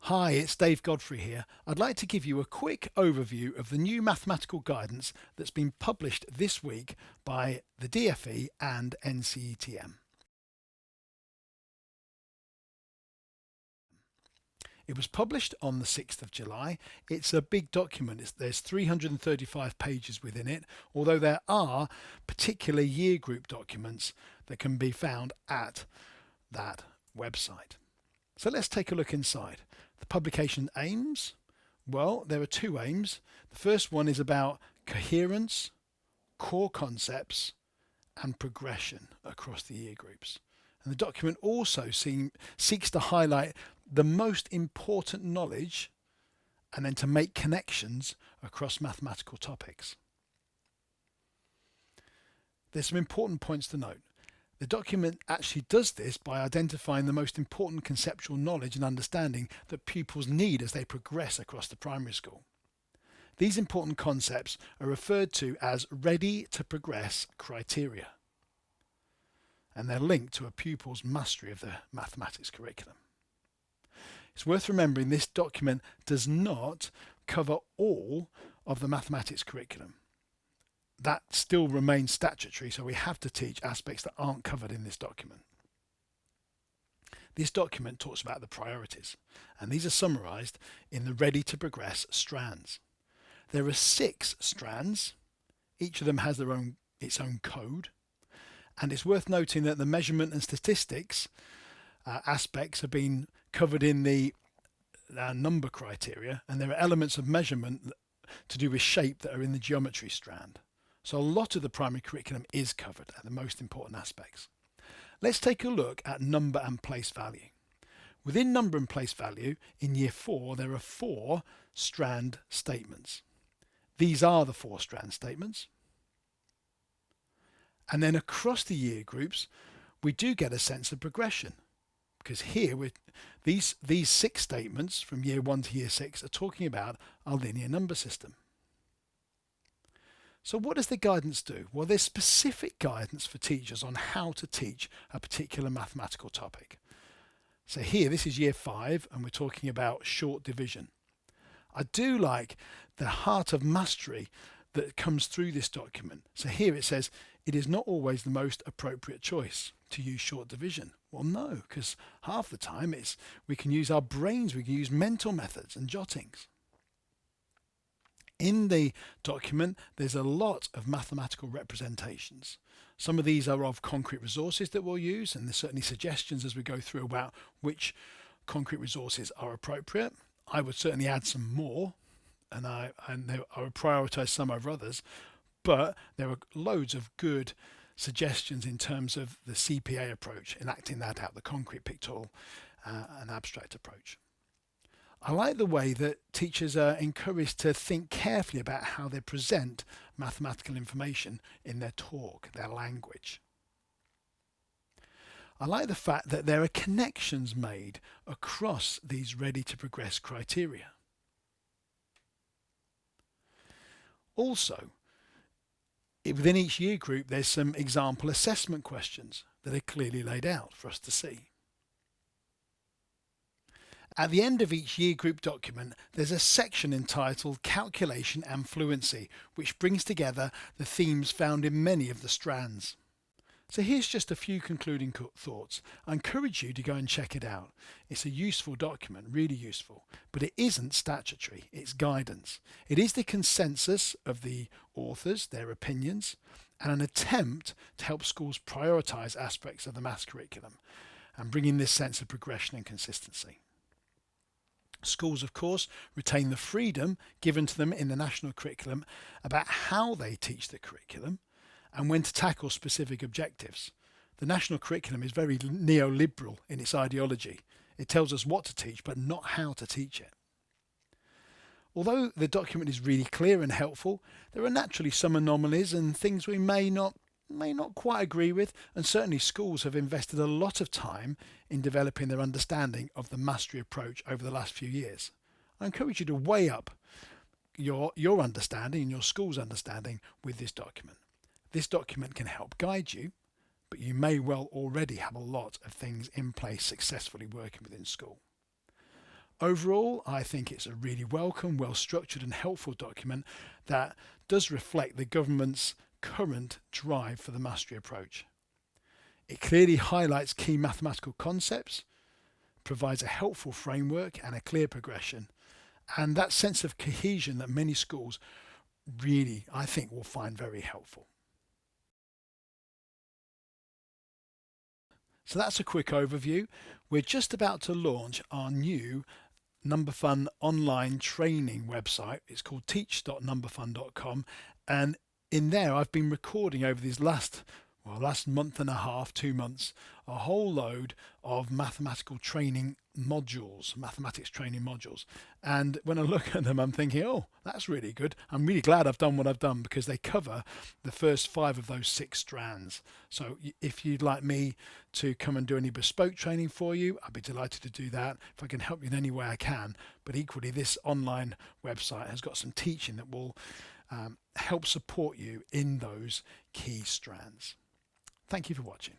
Hi, it's Dave Godfrey here. I'd like to give you a quick overview of the new mathematical guidance that's been published this week by the DfE and NCETM. It was published on the 6th of July. It's a big document. There's 335 pages within it, although there are particular year group documents that can be found at that website. So let's take a look inside. The publication aims, well, there are two aims. The first one is about coherence, core concepts, and progression across the year groups. And the document also seeks to highlight the most important knowledge and then to make connections across mathematical topics. There's some important points to note. The document actually does this by identifying the most important conceptual knowledge and understanding that pupils need as they progress across the primary school. These important concepts are referred to as ready to progress criteria, and they're linked to a pupil's mastery of the mathematics curriculum. It's worth remembering this document does not cover all of the mathematics curriculum. That still remains statutory, so we have to teach aspects that aren't covered in this document. This document talks about the priorities, and these are summarised in the ready to progress strands. There are 6 strands. Each of them has its own code, and it's worth noting that the measurement and statistics aspects have been covered in the number criteria, and there are elements of measurement to do with shape that are in the geometry strand. So a lot of the primary curriculum is covered at the most important aspects. Let's take a look at number and place value. Within number and place value, in year 4, there are 4 strand statements. These are the 4 strand statements. And then across the year groups, we do get a sense of progression, because here these 6 statements from year 1 to year 6 are talking about our linear number system. So what does the guidance do? Well, there's specific guidance for teachers on how to teach a particular mathematical topic. So here, this is year 5, and we're talking about short division. I do like the heart of mastery that comes through this document. So here it says, it is not always the most appropriate choice to use short division. Well, no, because half the time we can use our brains, we can use mental methods and jottings. In the document, there's a lot of mathematical representations. Some of these are of concrete resources that we'll use, and there's certainly suggestions as we go through about which concrete resources are appropriate. I would certainly add some more, and I would prioritise some over others, but there are loads of good suggestions in terms of the CPA approach, enacting that out, the concrete, pictorial and abstract approach. I like the way that teachers are encouraged to think carefully about how they present mathematical information in their talk, their language. I like the fact that there are connections made across these ready to progress criteria. Also, within each year group, there's some example assessment questions that are clearly laid out for us to see. At the end of each year group document, there's a section entitled Calculation and Fluency, which brings together the themes found in many of the strands. So here's just a few concluding thoughts. I encourage you to go and check it out. It's a useful document, really useful, but it isn't statutory, it's guidance. It is the consensus of the authors, their opinions, and an attempt to help schools prioritise aspects of the maths curriculum and bring in this sense of progression and consistency. Schools, of course, retain the freedom given to them in the national curriculum about how they teach the curriculum and when to tackle specific objectives. The national curriculum is very neoliberal in its ideology. It tells us what to teach, but not how to teach it. Although the document is really clear and helpful, there are naturally some anomalies and things we may not quite agree with, and certainly schools have invested a lot of time in developing their understanding of the mastery approach over the last few years. I encourage you to weigh up your understanding and your school's understanding with this document. This document can help guide you, but you may well already have a lot of things in place successfully working within school. Overall, I think it's a really welcome, well-structured and helpful document that does reflect the government's current drive for the mastery approach. It clearly highlights key mathematical concepts, provides a helpful framework and a clear progression, and that sense of cohesion that many schools really, I think, will find very helpful. So that's a quick overview. We're just about to launch our new NumberFun online training website. It's called teach.numberfun.com, and in there I've been recording over these last month and a half, 2 months, a whole load of mathematics training modules. And when I look at them, I'm thinking, oh, that's really good. I'm really glad I've done what I've done because they cover the first 5 of those 6 strands. So if you'd like me to come and do any bespoke training for you, I'd be delighted to do that if I can help you in any way I can. But equally, this online website has got some teaching that will help support you in those key strands. Thank you for watching.